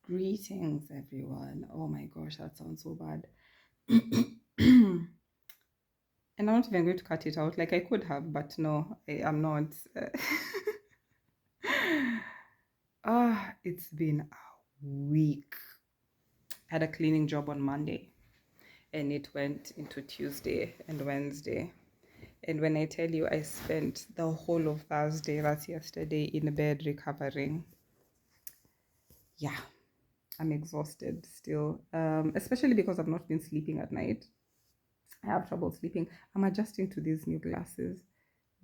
Greetings, everyone. Oh my gosh, that sounds so bad. And I'm not even going to cut it out. Like I could have, but no, I am not. It's been a week. I had a cleaning job on Monday, and it went into Tuesday and Wednesday. And when I tell you, I spent the whole of Thursday, that's yesterday, in bed recovering. Yeah, I'm exhausted still, especially because I've not been sleeping at night. I have trouble sleeping. I'm adjusting to these new glasses.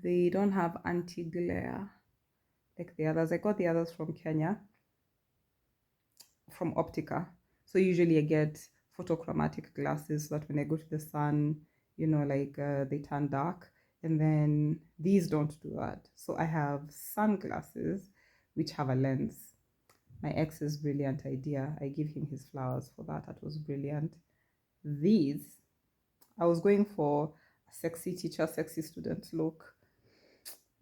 They don't have anti glare like the others. I got the others from Kenya, from Optica. So usually I get photochromatic glasses so that when I go to the sun, they turn dark. And then these don't do that. So I have sunglasses which have a lens. My ex's brilliant idea. I give him his flowers for that. That was brilliant. These, I was going for a sexy teacher, sexy student look.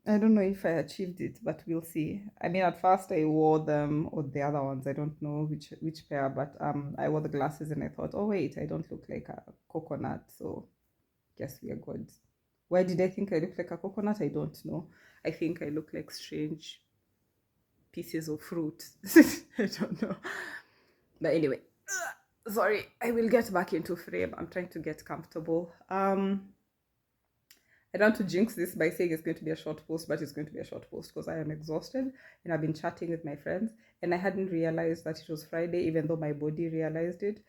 I don't know if I achieved it, but we'll see. I mean, at first I wore them or the other ones. I don't know which pair, but I wore the glasses and I thought, oh wait, I don't look like a coconut, so guess we are good. Why did I think I look like a coconut? I don't know. I think I look like strange pieces of fruit. I don't know. But anyway, sorry, I will get back into frame. I'm trying to get comfortable. I don't want to jinx this by saying it's going to be a short post, but it's going to be a short post because I am exhausted and I've been chatting with my friends and I hadn't realized that it was Friday, even though my body realized it.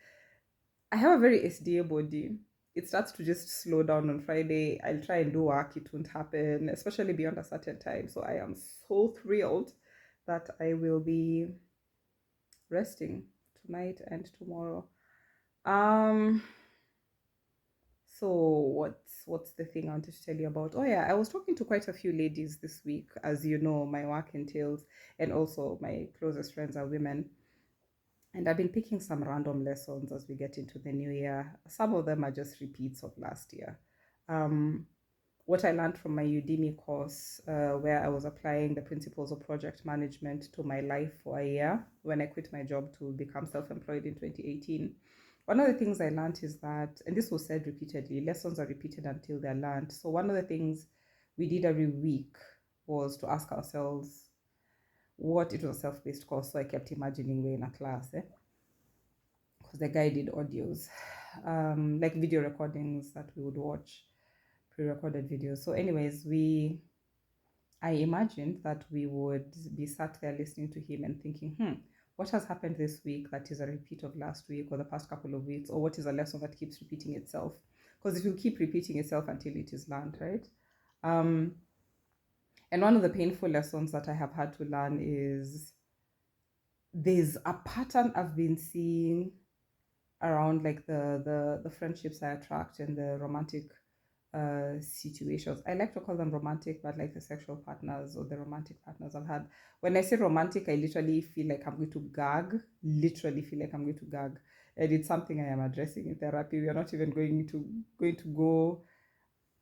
I have a very SDA body. It starts to just slow down on Friday. I'll try and do work, it won't happen, especially beyond a certain time. So I am so thrilled that I will be resting tonight and tomorrow. Um, So what's the thing I wanted to tell you about? Oh yeah, I was talking to quite a few ladies this week. As you know, my work entails, and also my closest friends are women. And I've been picking some random lessons as we get into the new year. Some of them are just repeats of last year. Um, what I learned from my Udemy course, where I was applying the principles of project management to my life for a year when I quit my job to become self employed in 2018. One of the things I learned is that, and this was said repeatedly, lessons are repeated until they're learned. So, one of the things we did every week was to ask ourselves what it was a self based course. So, I kept imagining we're in a class, because the guy did audios, like video recordings that we would watch, pre-recorded videos. So anyways, I imagined that we would be sat there listening to him and thinking, what has happened this week that is a repeat of last week or the past couple of weeks, or what is a lesson that keeps repeating itself? Because it will keep repeating itself until it is learned, right? Um, and one of the painful lessons that I have had to learn is there's a pattern I've been seeing around like the friendships I attract and the romantic situations. I like to call them romantic, but like the sexual partners or the romantic partners I've had. When I say romantic, I literally feel like I'm going to gag. Literally feel like I'm going to gag, and it's something I am addressing in therapy. We are not even going to go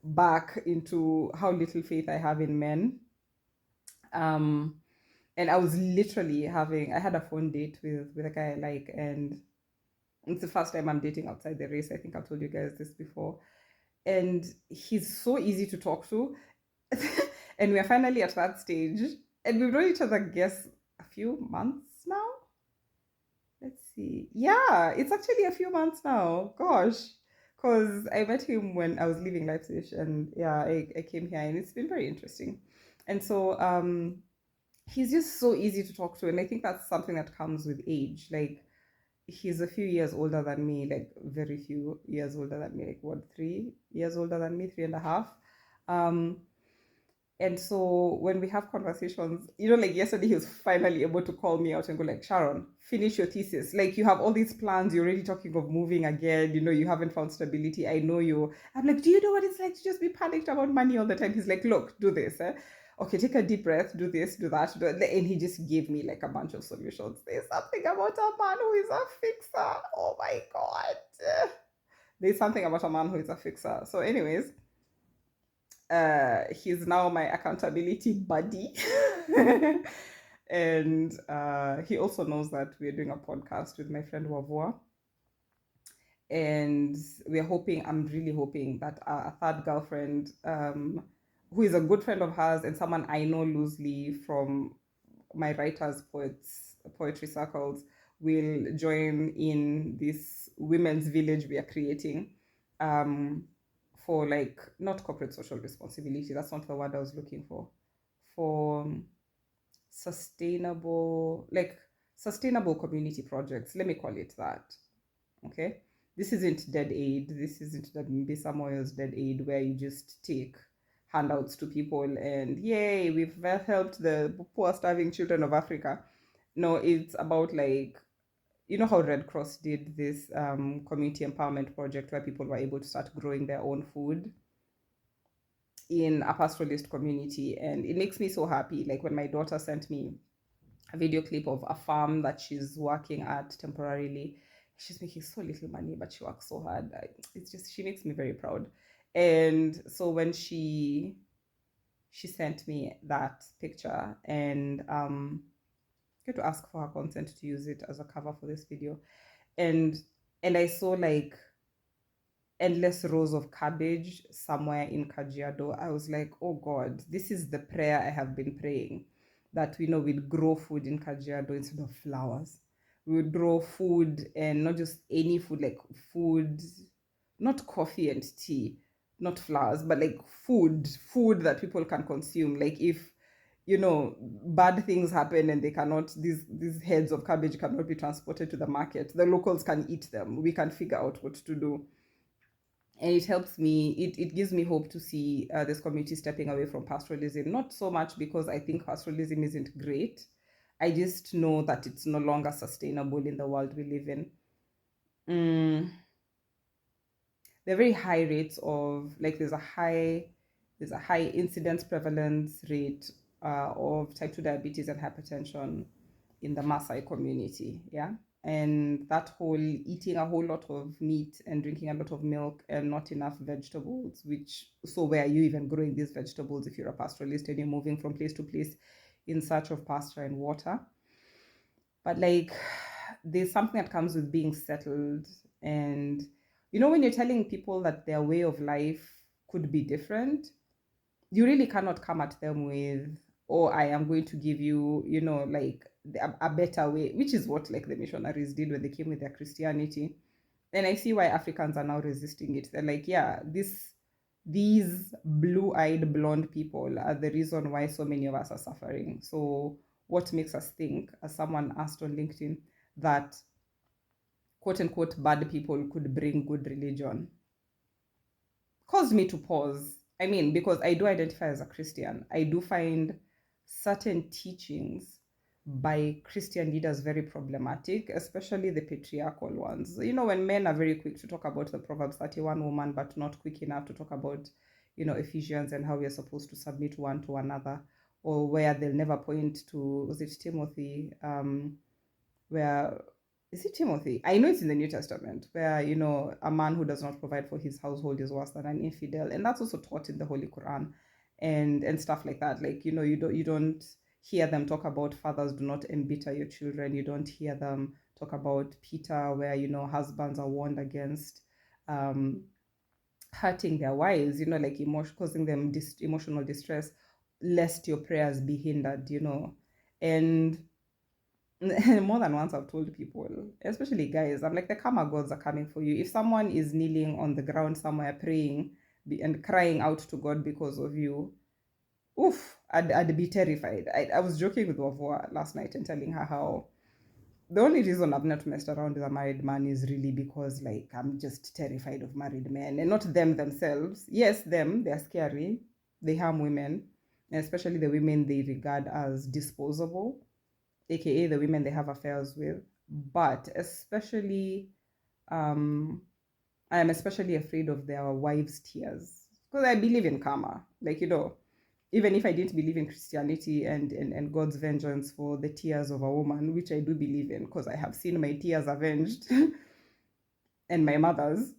back into how little faith I have in men. Um, and I was literally I had a phone date with a guy I like, and it's the first time I'm dating outside the race. I think I've told you guys this before. And he's so easy to talk to. And we're finally at that stage. And we've known each other, guess, a few months now. Let's see. Yeah, it's actually a few months now. Gosh. Because I met him when I was leaving Leipzig. And yeah, I came here and it's been very interesting. And so he's just so easy to talk to. And I think that's something that comes with age. Like, he's a few years older than me, like very few years older than me, like what, 3 years older than me, 3.5. Um, and so when we have conversations, like yesterday, he was finally able to call me out and go like, Sharon, finish your thesis. Like you have all these plans, you're already talking of moving again, you haven't found stability. I know you. I'm like, do you know what it's like to just be panicked about money all the time? He's like, look, do this. Okay, take a deep breath, do this, do that, and he just gave me like a bunch of solutions. There's something about a man who is a fixer. Oh my God. There's something about a man who is a fixer. So, anyways, he's now my accountability buddy. And he also knows that we're doing a podcast with my friend Wavua. And we're hoping, I'm really hoping that a third girlfriend, who is a good friend of hers and someone I know loosely from my writers, poetry circles, will join in this women's village we are creating, for like not corporate social responsibility. That's not the word I was looking for. For sustainable, like sustainable community projects. Let me call it that. Okay. This isn't dead aid. This isn't that Mbisa Moyo's dead aid where you just take handouts to people and yay, we've helped the poor starving children of Africa. No, it's about like, you know how Red Cross did this community empowerment project where people were able to start growing their own food in a pastoralist community. And it makes me so happy. Like when my daughter sent me a video clip of a farm that she's working at temporarily. She's making so little money, but she works so hard. It's just, she makes me very proud. And so when she sent me that picture, and I had to ask for her consent to use it as a cover for this video, and I saw like endless rows of cabbage somewhere in Kajiado. I was like, oh God, this is the prayer I have been praying, that we know we'd grow food in Kajiado instead of flowers. We would grow food, and not just any food, like food, not coffee and tea, not flowers, but like food that people can consume. Like if, you know, bad things happen and they cannot, these heads of cabbage cannot be transported to the market, the locals can eat them. We can figure out what to do. And it helps me, it gives me hope to see this community stepping away from pastoralism. Not so much because I think pastoralism isn't great. I just know that it's no longer sustainable in the world we live in. There are very high rates of, like, there's a high incidence prevalence rate of type 2 diabetes and hypertension in the Maasai community. Yeah. And that whole eating a whole lot of meat and drinking a lot of milk and not enough vegetables, which, so where are you even growing these vegetables if you're a pastoralist and you're moving from place to place in search of pasture and water? But like, there's something that comes with being settled. And you know, when you're telling people that their way of life could be different, you really cannot come at them with, oh, I am going to give you, you know, like a better way, which is what like the missionaries did when they came with their Christianity. And I see why Africans are now resisting it. They're like, yeah, these blue-eyed blonde people are the reason why so many of us are suffering. So what makes us think, as someone asked on LinkedIn, that quote unquote bad people could bring good religion? Caused me to pause. I mean, because I do identify as a Christian, I do find certain teachings by Christian leaders very problematic, especially the patriarchal ones. You know, when men are very quick to talk about the Proverbs 31 woman, but not quick enough to talk about, you know, Ephesians and how we are supposed to submit one to another, or where they'll never point to, was it Timothy, where, is it Timothy? I know it's in the New Testament, where, you know, a man who does not provide for his household is worse than an infidel, and that's also taught in the Holy Quran, and stuff like that. Like, you know, you don't hear them talk about fathers do not embitter your children. You don't hear them talk about Peter, where, you know, husbands are warned against hurting their wives, you know, like causing them emotional distress, lest your prayers be hindered, you know. And more than once I've told people, especially guys, I'm like, the karma gods are coming for you. If someone is kneeling on the ground somewhere praying and crying out to God because of you, oof, I'd be terrified. I was joking with Wavua last night and telling her how the only reason I've not messed around with a married man is really because, like, I'm just terrified of married men, and not them themselves. Yes, they're scary. They harm women, and especially the women they regard as disposable, aka the women they have affairs with. But especially, I am especially afraid of their wives' tears, because I believe in karma. Like, you know, even if I didn't believe in Christianity and God's vengeance for the tears of a woman, which I do believe in because I have seen my tears avenged and my mother's,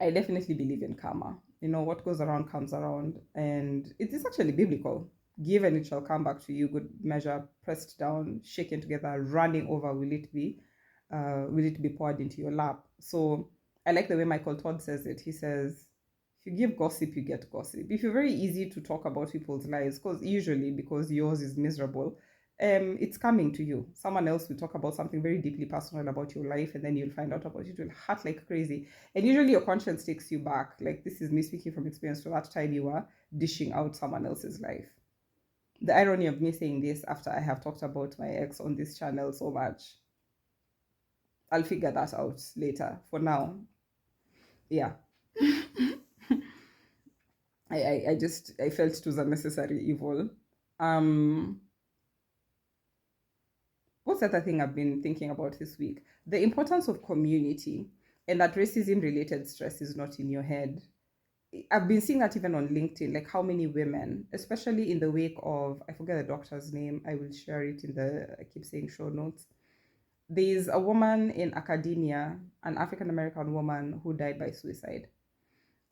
I definitely believe in karma. You know, what goes around comes around, and it is actually biblical. Give and it shall come back to you. Good measure, pressed down, shaken together, running over. Will it be poured into your lap? So I like the way Michael Todd says it. He says, if you give gossip, you get gossip. If you're very easy to talk about people's lives, because yours is miserable, it's coming to you. Someone else will talk about something very deeply personal about your life, and then you'll find out about it. It will hurt like crazy. And usually your conscience takes you back. Like, this is me speaking from experience, to that time you were dishing out someone else's life. The irony of me saying this after I have talked about my ex on this channel so much. I'll figure that out later. For now, yeah. I felt it was a necessary evil. What's the other thing I've been thinking about this week? The importance of community, and that racism related stress is not in your head. I've been seeing that even on LinkedIn, like how many women, especially in the wake of, I forget the doctor's name, I will share it I keep saying show notes. There's a woman in academia, an African American woman, who died by suicide.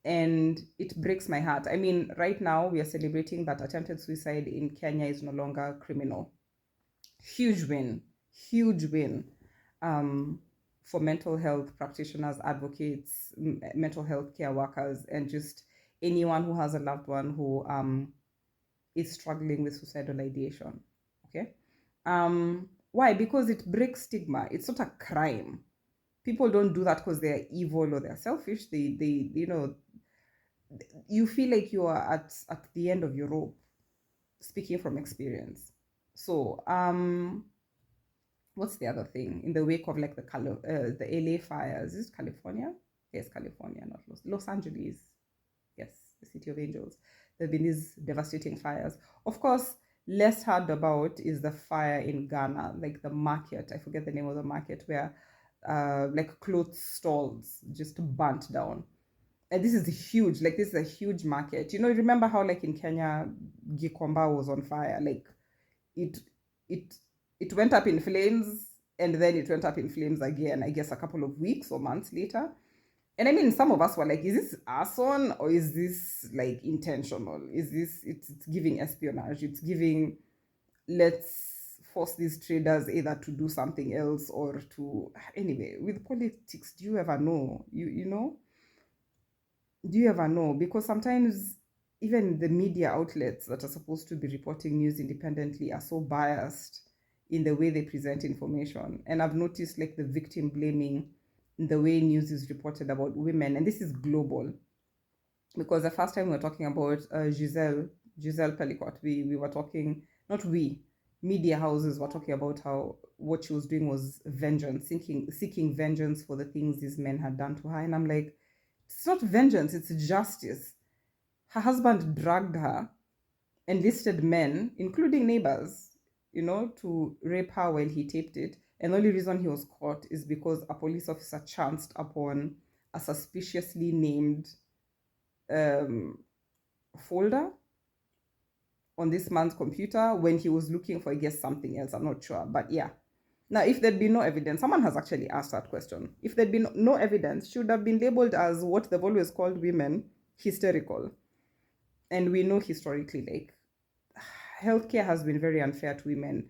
And it breaks my heart. I mean, right now we are celebrating that attempted suicide in Kenya is no longer criminal. Huge win, huge win, for mental health practitioners, advocates, mental health care workers, and just anyone who has a loved one who is struggling with suicidal ideation. Okay. Why? Because it breaks stigma. It's not a crime. People don't do that because they're evil or they're selfish. They you feel like you are at the end of your rope, speaking from experience. So what's the other thing? In the wake of like the LA fires, is it California? Yes, California, not Los Angeles. Yes, the city of angels. There have been these devastating fires. Of course, less heard about is the fire in Ghana, like the market. I forget the name of the market, where like clothes stalls just burnt down. And this is huge. Like, this is a huge market. Remember how like in Kenya, Gikomba was on fire? Like, it it it went up in flames, and then it went up in flames again, I guess a couple of weeks or months later. And I mean, some of us were like, is this arson, or is this like intentional? Is this, it's giving espionage, it's giving, let's force these traders either to do something else or to, anyway, with politics, do you ever know? You know? Do you ever know? Because sometimes even the media outlets that are supposed to be reporting news independently are so biased in the way they present information. And I've noticed like the victim blaming in the way news is reported about women. And this is global. Because the first time we were talking about Giselle Pelicot, we were talking, not we, media houses were talking about how what she was doing was vengeance, seeking vengeance for the things these men had done to her. And I'm like, it's not vengeance, it's justice. Her husband dragged her, enlisted men, including neighbors, to rape her while he taped it. And the only reason he was caught is because a police officer chanced upon a suspiciously named folder on this man's computer when he was looking for, I guess, something else. I'm not sure. But yeah. Now, if there'd been no evidence, someone has actually asked that question. If there'd been no evidence, should have been labeled as what they've always called women, hysterical. And we know historically, like, healthcare has been very unfair to women.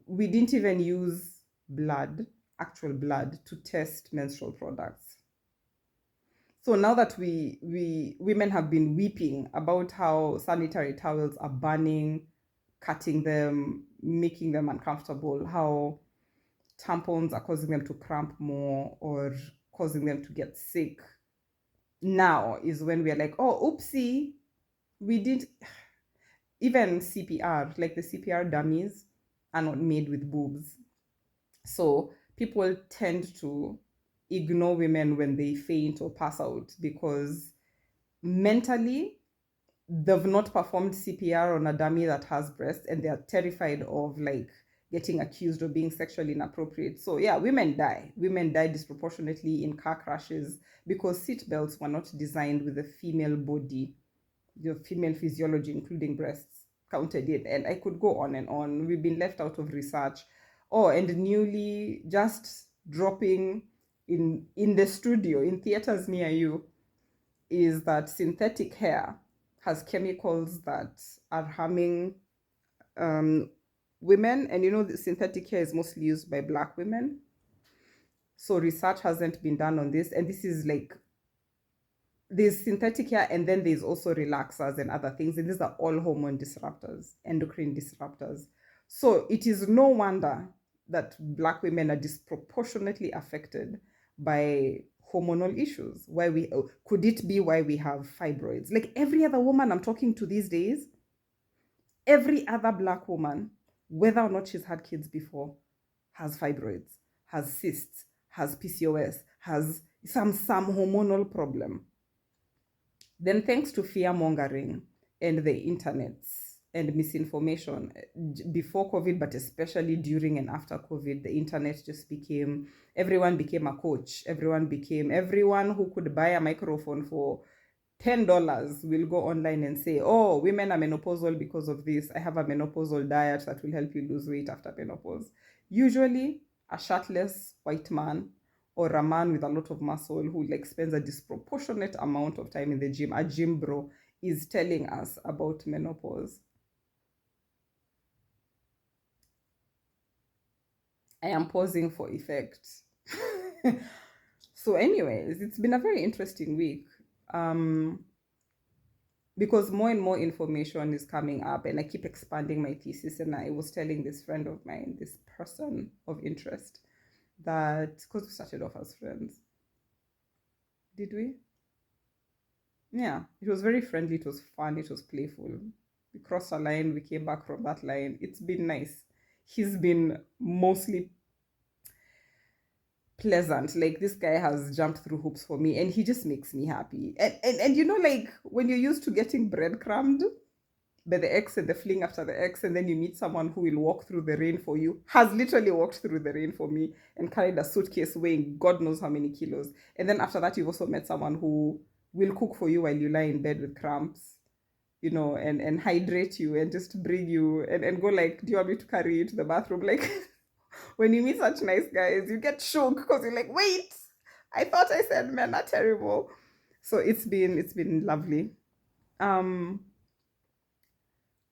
We didn't even use actual blood, to test menstrual products. So now that women have been weeping about how sanitary towels are burning, cutting them, making them uncomfortable, how tampons are causing them to cramp more or causing them to get sick. Now is when we are like, oh, oopsie, we did. Even CPR, like the CPR dummies, are not made with boobs. So people tend to ignore women when they faint or pass out because mentally they've not performed CPR on a dummy that has breasts, and they're terrified of like getting accused of being sexually inappropriate. So yeah, women die. Women die disproportionately in car crashes because seatbelts were not designed with the female body, your female physiology, including breasts, counted in. And I could go on and on. We've been left out of research. Oh, and newly just dropping in the studio, in theaters near you, is that synthetic hair has chemicals that are harming women, and the synthetic hair is mostly used by Black women. So research hasn't been done on this, and this is like, there's synthetic hair, and then there's also relaxers and other things, and these are all hormone disruptors, endocrine disruptors. So it is no wonder that Black women are disproportionately affected by hormonal issues. Could it be why we have fibroids? Like every other woman I'm talking to these days, every other Black woman, whether or not she's had kids before, has fibroids, has cysts, has PCOS, has some hormonal problem. Then, thanks to fear mongering and the internet and misinformation before COVID, but especially during and after COVID, the internet just became, everyone became a coach. Everyone who could buy a microphone for $10 will go online and say, oh, women are menopausal because of this. I have a menopausal diet that will help you lose weight after menopause. Usually, a shirtless white man or a man with a lot of muscle who like spends a disproportionate amount of time in the gym, a gym bro, is telling us about menopause. I am pausing for effect. So anyways, it's been a very interesting week. Because more and more information is coming up, and I keep expanding my thesis. And I was telling this friend of mine, this person of interest, that because we started off as friends. Did we? Yeah, it was very friendly, it was fun, it was playful. We crossed a line, we came back from that line. It's been nice. He's been mostly pleasant. Like this guy has jumped through hoops for me, and he just makes me happy. And like when you're used to getting breadcrumbed by the ex and the fling after the ex, and then you meet someone who will walk through the rain for you, has literally walked through the rain for me and carried a suitcase weighing God knows how many kilos. And then after that, you've also met someone who will cook for you while you lie in bed with cramps, and hydrate you and just bring you and go like, do you want me to carry you to the bathroom? Like when you meet such nice guys, you get shook because you're like, wait, I thought I said men are terrible. So it's been lovely.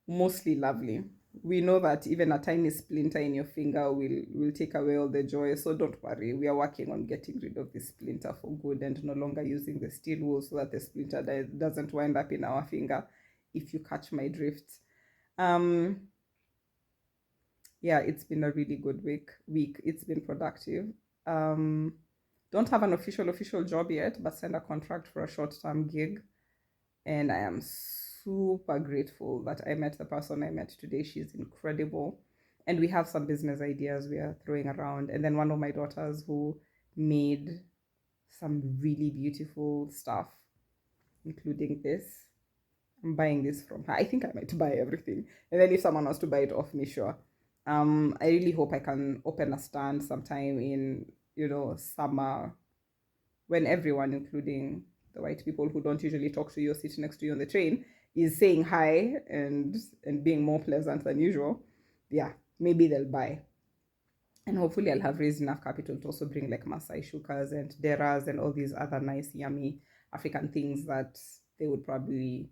Mostly lovely. We know that even a tiny splinter in your finger will take away all the joy. So don't worry. We are working on getting rid of this splinter for good and no longer using the steel wool so that the splinter doesn't wind up in our finger, if you catch my drift. Yeah, it's been a really good week. It's been productive. Don't have an official job yet, but signed a contract for a short-term gig. And I am super grateful that I met the person I met today. She's incredible. And we have some business ideas we are throwing around. And then one of my daughters who made some really beautiful stuff, including this. I'm buying this from her. I think I might buy everything. And then if someone wants to buy it off me, sure. I really hope I can open a stand sometime in, summer, when everyone, including the white people who don't usually talk to you or sit next to you on the train, is saying hi and being more pleasant than usual. Yeah, maybe they'll buy. And hopefully I'll have raised enough capital to also bring like Masai shukas and deras and all these other nice, yummy African things that they would probably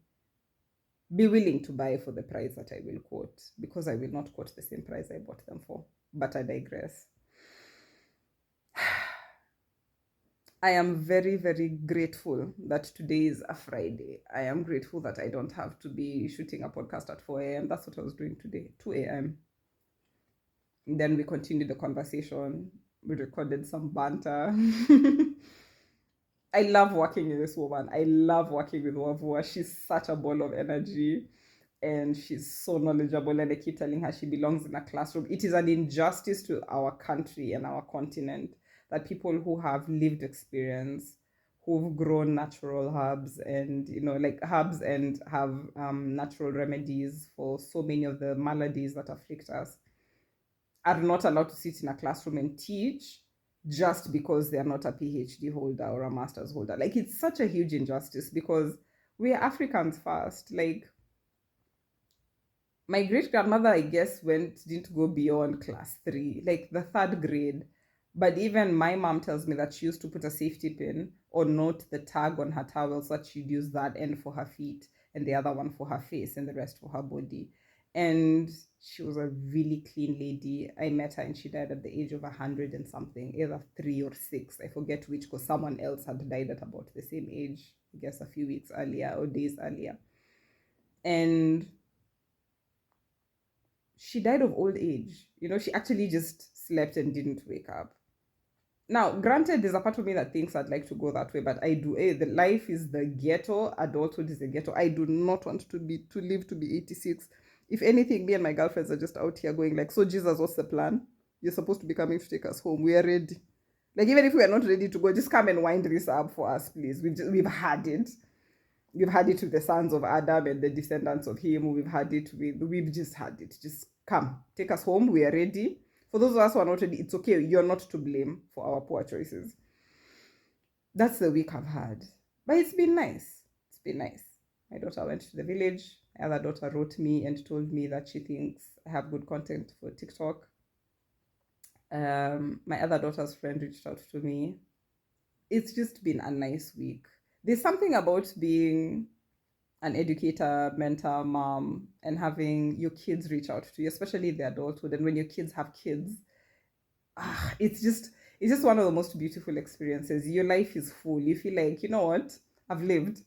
be willing to buy for the price that I will quote, because I will not quote the same price I bought them for. But I digress. I am very, very grateful that today is a Friday. I am grateful that I don't have to be shooting a podcast at 4 a.m. That's what I was doing today, 2 a.m. And then we continued the conversation. We recorded some banter. I love working with this woman. I love working with Wavua. She's such a ball of energy and she's so knowledgeable. And I keep telling her she belongs in a classroom. It is an injustice to our country and our continent that people who have lived experience, who've grown natural herbs and, like herbs and have natural remedies for so many of the maladies that afflict us, are not allowed to sit in a classroom and teach just because they're not a PhD holder or a master's holder. Like, it's such a huge injustice because we're Africans first. Like, my great grandmother, I guess, didn't go beyond class 3, like the 3rd grade. But even my mom tells me that she used to put a safety pin or note the tag on her towel so that she'd use that end for her feet and the other one for her face and the rest for her body. And she was a really clean lady. I met her and she died at the age of 100 and something, either 3 or 6. I forget which, because someone else had died at about the same age, I guess a few weeks earlier or days earlier. And she died of old age. She actually just slept and didn't wake up. Now, granted, there's a part of me that thinks I'd like to go that way, but I do. The life is the ghetto. Adulthood is the ghetto. I do not want to live to be 86. If anything, me and my girlfriends are just out here going like, so Jesus, what's the plan? You're supposed to be coming to take us home. We are ready. Like, even if we are not ready to go, just come and wind this up for us, please. We've had it. We've had it with the sons of Adam and the descendants of him. We've just had it. Just come, take us home. We are ready. For those of us who are not ready, it's okay. You're not to blame for our poor choices. That's the week I've had. But it's been nice. It's been nice. My daughter went to the village. My other daughter wrote me and told me that she thinks I have good content for TikTok. My other daughter's friend reached out to me. It's just been a nice week. There's something about being an educator, mentor, mom, and having your kids reach out to you, especially the adulthood. And when your kids have kids, it's just one of the most beautiful experiences. Your life is full. You feel like, you know what? I've lived.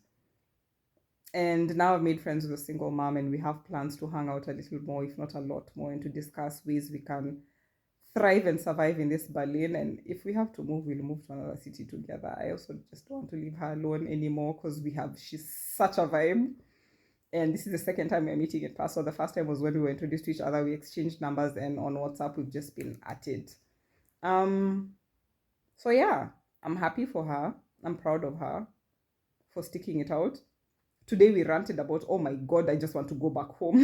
And now I've made friends with a single mom, and we have plans to hang out a little more, if not a lot more, and to discuss ways we can thrive and survive in this Berlin. And if we have to move, we'll move to another city together. I also just don't want to leave her alone anymore, because she's such a vibe. And this is the second time we're meeting in person. The first time was when we were introduced to each other. We exchanged numbers, and on WhatsApp we've just been at it. So yeah, I'm happy for her. I'm proud of her for sticking it out. Today we ranted about, oh my God, I just want to go back home.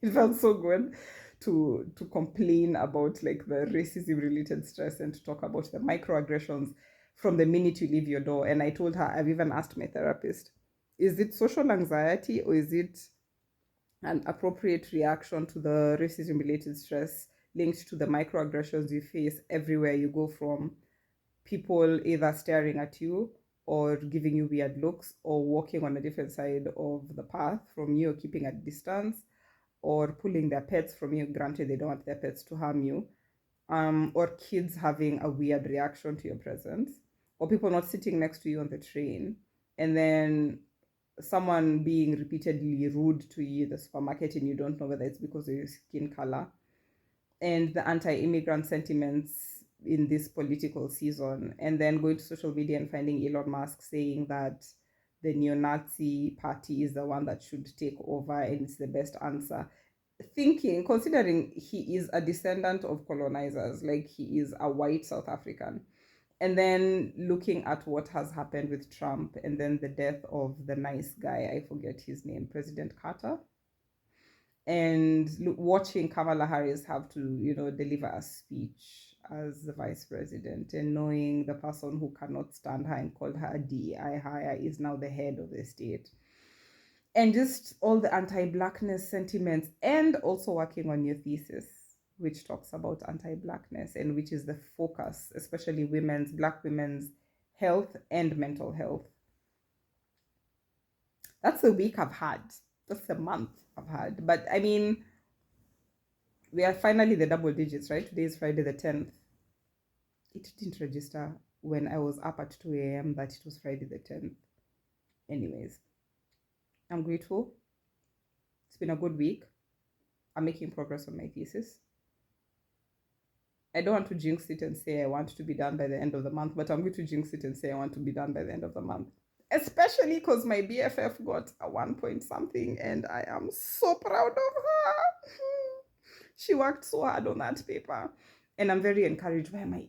It felt so good to complain about like the racism related stress and to talk about the microaggressions from the minute you leave your door. And I told her, I've even asked my therapist, is it social anxiety or is it an appropriate reaction to the racism related stress linked to the microaggressions you face everywhere you go, from people either staring at you or giving you weird looks or walking on a different side of the path from you, or keeping a distance, or pulling their pets from you. Granted, they don't want their pets to harm you, or kids having a weird reaction to your presence, or people not sitting next to you on the train, and then someone being repeatedly rude to you in the supermarket and you don't know whether it's because of your skin color, and the anti-immigrant sentiments in this political season, and then going to social media and finding Elon Musk saying that the neo-Nazi party is the one that should take over and it's the best answer. Considering he is a descendant of colonizers, like he is a white South African, and then looking at what has happened with Trump, and then the death of the nice guy, I forget his name, President Carter, and watching Kamala Harris have to, deliver a speech as the vice president, and knowing the person who cannot stand her and called her a DEI hire is now the head of the state, and just all the anti-blackness sentiments, and also working on your thesis, which talks about anti-blackness and which is the focus, especially black women's health and mental health. That's the week I've had. That's the month I've had. But I mean, we are finally the double digits, right? Today is Friday the 10th. It didn't register when I was up at 2 a.m. that it was Friday the 10th. Anyways, I'm grateful. It's been a good week. I'm making progress on my thesis. I don't want to jinx it and say I want to be done by the end of the month, but I'm going to jinx it and say I want to be done by the end of the month. Especially because my BFF got a 1 point something, and I am so proud of her. She worked so hard on that paper, and I'm very encouraged by my